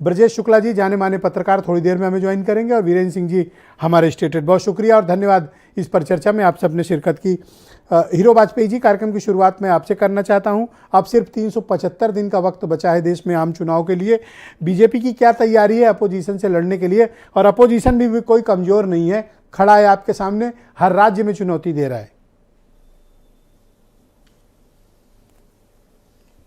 ब्रजेश शुक्ला जी जाने माने पत्रकार थोड़ी देर में हमें ज्वाइन करेंगे, और वीरेंद्र सिंह जी हमारे स्टेटेड। बहुत शुक्रिया और धन्यवाद इस पर चर्चा में आप सबने शिरकत की। हीरो वाजपेयी जी, कार्यक्रम की शुरुआत मैं आपसे करना चाहता हूं। अब सिर्फ 375 दिन का वक्त बचा है देश में आम चुनाव के लिए। बीजेपी की क्या तैयारी है अपोजिशन से लड़ने के लिए? और अपोजिशन भी कोई कमज़ोर नहीं है, खड़ा है आपके सामने, हर राज्य में चुनौती दे रहा है।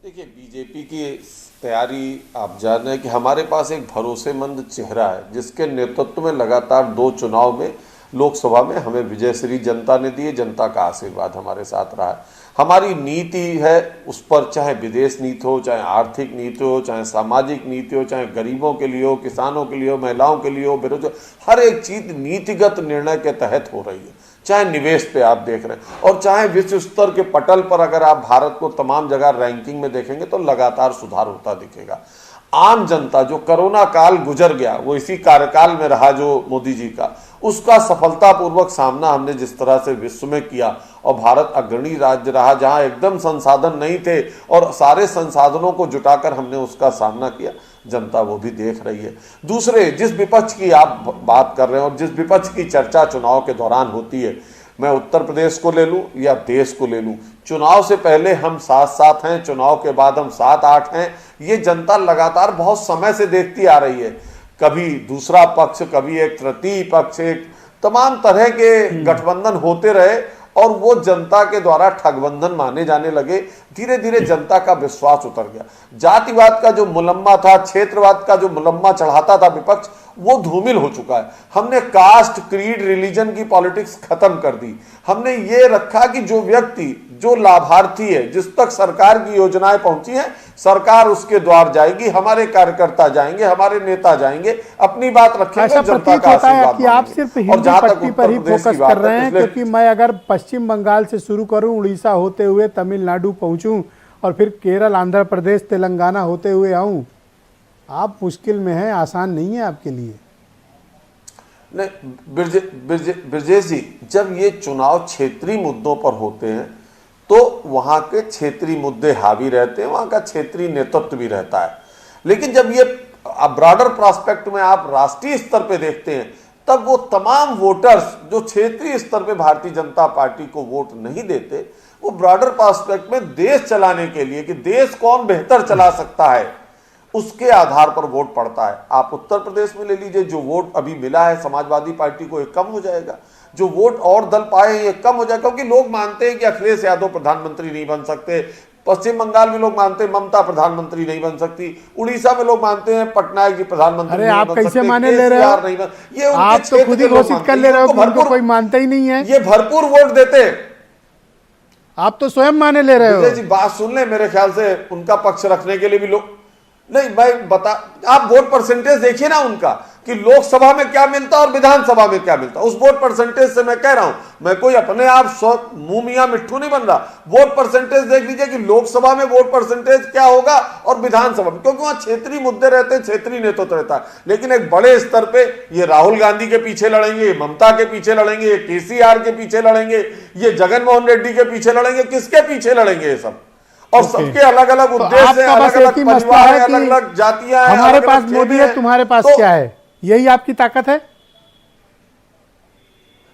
देखिए, बीजेपी की तैयारी आप जान रहे हैं कि हमारे पास एक भरोसेमंद चेहरा है जिसके नेतृत्व में लगातार 2 चुनाव में लोकसभा में हमें विजयश्री जनता ने दी है। जनता का आशीर्वाद हमारे साथ रहा है। हमारी नीति है उस पर, चाहे विदेश नीति हो, चाहे आर्थिक नीति हो, चाहे सामाजिक नीति हो, चाहे गरीबों के लिए हो, किसानों के लिए हो, महिलाओं के लिए हो, बेरोजगार, हर एक चीज नीतिगत निर्णय के तहत हो रही है। चाहे निवेश पे आप देख रहे हैं, और चाहे विश्व स्तर के पटल पर अगर आप भारत को तमाम जगह रैंकिंग में देखेंगे तो लगातार सुधार होता दिखेगा। आम जनता जो कोरोना काल गुजर गया, वो इसी कार्यकाल में रहा जो मोदी जी का, उसका सफलतापूर्वक सामना हमने जिस तरह से विश्व में किया, और भारत अग्रणी राज्य रहा जहां एकदम संसाधन नहीं थे और सारे संसाधनों को जुटाकर हमने उसका सामना किया। जनता वो भी देख रही है। दूसरे, जिस विपक्ष की आप बात कर रहे हैं और जिस विपक्ष की चर्चा चुनाव के दौरान होती है, मैं उत्तर प्रदेश को ले लूं या देश को ले लूं, चुनाव से पहले हम 7-7 हैं, चुनाव के बाद हम 7-8 हैं। ये जनता लगातार बहुत समय से देखती आ रही है। कभी दूसरा पक्ष, कभी एक तृतीय पक्ष, एक तमाम तरह के गठबंधन होते रहे और वो जनता के द्वारा ठगबंधन माने जाने लगे। धीरे धीरे जनता का विश्वास उतर गया। जातिवाद का जो मुलम्मा था, क्षेत्रवाद का जो मुलम्मा चढ़ाता था विपक्ष, वो धूमिल हो चुका है। हमने कास्ट, क्रीड, रिलीजन की पॉलिटिक्स खत्म कर दी। हमने ये रखा कि जो व्यक्ति, जो लाभार्थी है, जिस तक सरकार की योजनाएं पहुंची हैं, सरकार उसके द्वार जाएगी, हमारे कार्यकर्ता जाएंगे, हमारे नेता जाएंगे, अपनी बात रखेंगे, जनता का आशीर्वाद कि आप सिर्फ हिंदी पट्टी पर ही फोकस कर रहे हैं, क्योंकि मैं अगर पश्चिम बंगाल से शुरू करूं, उड़ीसा होते हुए तमिलनाडु पहुंचूं और फिर केरल, आंध्र प्रदेश, तेलंगाना होते हुए आऊं, आप मुश्किल में हैं, आसान नहीं है आपके लिए। नहीं ब्रजेश जी, जब ये चुनाव क्षेत्रीय मुद्दों पर होते हैं तो वहां के क्षेत्रीय मुद्दे हावी रहते हैं, वहां का क्षेत्रीय नेतृत्व भी रहता है। लेकिन जब ये ब्रॉडर प्रोस्पेक्ट में आप राष्ट्रीय स्तर पे देखते हैं, तब वो तमाम वोटर्स जो क्षेत्रीय स्तर पे भारतीय जनता पार्टी को वोट नहीं देते, वो ब्रॉडर प्रोस्पेक्ट में देश चलाने के लिए कि देश कौन बेहतर चला सकता है, उसके आधार पर वोट पड़ता है। आप उत्तर प्रदेश में ले लीजिए, जो वोट अभी मिला है समाजवादी पार्टी को, एक कम हो जाएगा। जो वोट और दल पाए ये कम हो जाएगा, क्योंकि लोग मानते हैं कि अखिलेश यादव प्रधानमंत्री नहीं बन सकते। पश्चिम बंगाल में लोग मानते हैं ममता प्रधानमंत्री नहीं बन सकती। उड़ीसा में लोग मानते हैं पटनायक जी प्रधानमंत्री नहीं बन सकते। आप कैसे माने ले रहे हो? ये आप तो खुद ही घोषित कर ले रहे हो, उनको कोई मानता ही नहीं है। ये भरपूर वोट देते, आप तो स्वयं माने ले रहे हो। जी बात सुन ले, मेरे ख्याल से उनका पक्ष रखने के लिए भी लोग नहीं, मैं बता, आप वोट परसेंटेज देखिए ना उनका, कि लोकसभा में क्या मिलता और विधानसभा में क्या मिलता। उस वोट परसेंटेज से मैं कह रहा हूं, मैं कोई अपने आप मुंह मियां मिट्ठू नहीं बन रहा। वोट परसेंटेज देख लीजिए कि लोकसभा में वोट परसेंटेज क्या होगा और विधानसभा में, क्योंकि वहां क्षेत्रीय मुद्दे रहते हैं, क्षेत्रीय नेतृत्व रहता है। लेकिन एक बड़े स्तर पे ये राहुल गांधी के पीछे लड़ेंगे, ये ममता के पीछे लड़ेंगे, ये केसीआर के पीछे लड़ेंगे, ये जगनमोहन रेड्डी के पीछे लड़ेंगे, किसके पीछे लड़ेंगे ये सब? और सबके अलग अलग उद्देश्य हैं, अलग अलग परिवार हैं, अलग अलग जातियां हैं। हमारे पास मोदी है, तुम्हारे पास क्या है? यही आपकी ताकत है?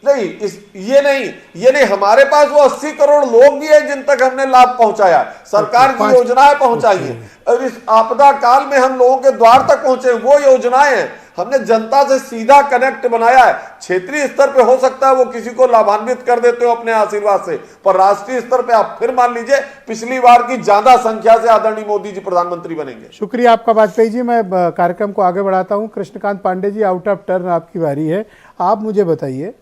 नहीं, ये नहीं, हमारे पास वो 80 करोड़ लोग भी हैं जिन तक हमने लाभ पहुंचाया, सरकार की योजनाएं पहुंचाई हैं, और इस आपदा काल में हम लोगों के द्वार तक पहुंचे, वो योजनाएं हैं। हमने जनता से सीधा कनेक्ट बनाया है। क्षेत्रीय स्तर पे हो सकता है वो किसी को लाभान्वित कर देते हो अपने आशीर्वाद से, पर राष्ट्रीय स्तर पे आप फिर मान लीजिए पिछली बार की ज्यादा संख्या से आदरणीय मोदी जी प्रधानमंत्री बनेंगे। शुक्रिया आपका वाजपेयी जी। मैं कार्यक्रम को आगे बढ़ाता हूं। Krishnakant Pandey ji, out of turn आपकी बारी है। आप मुझे बताइए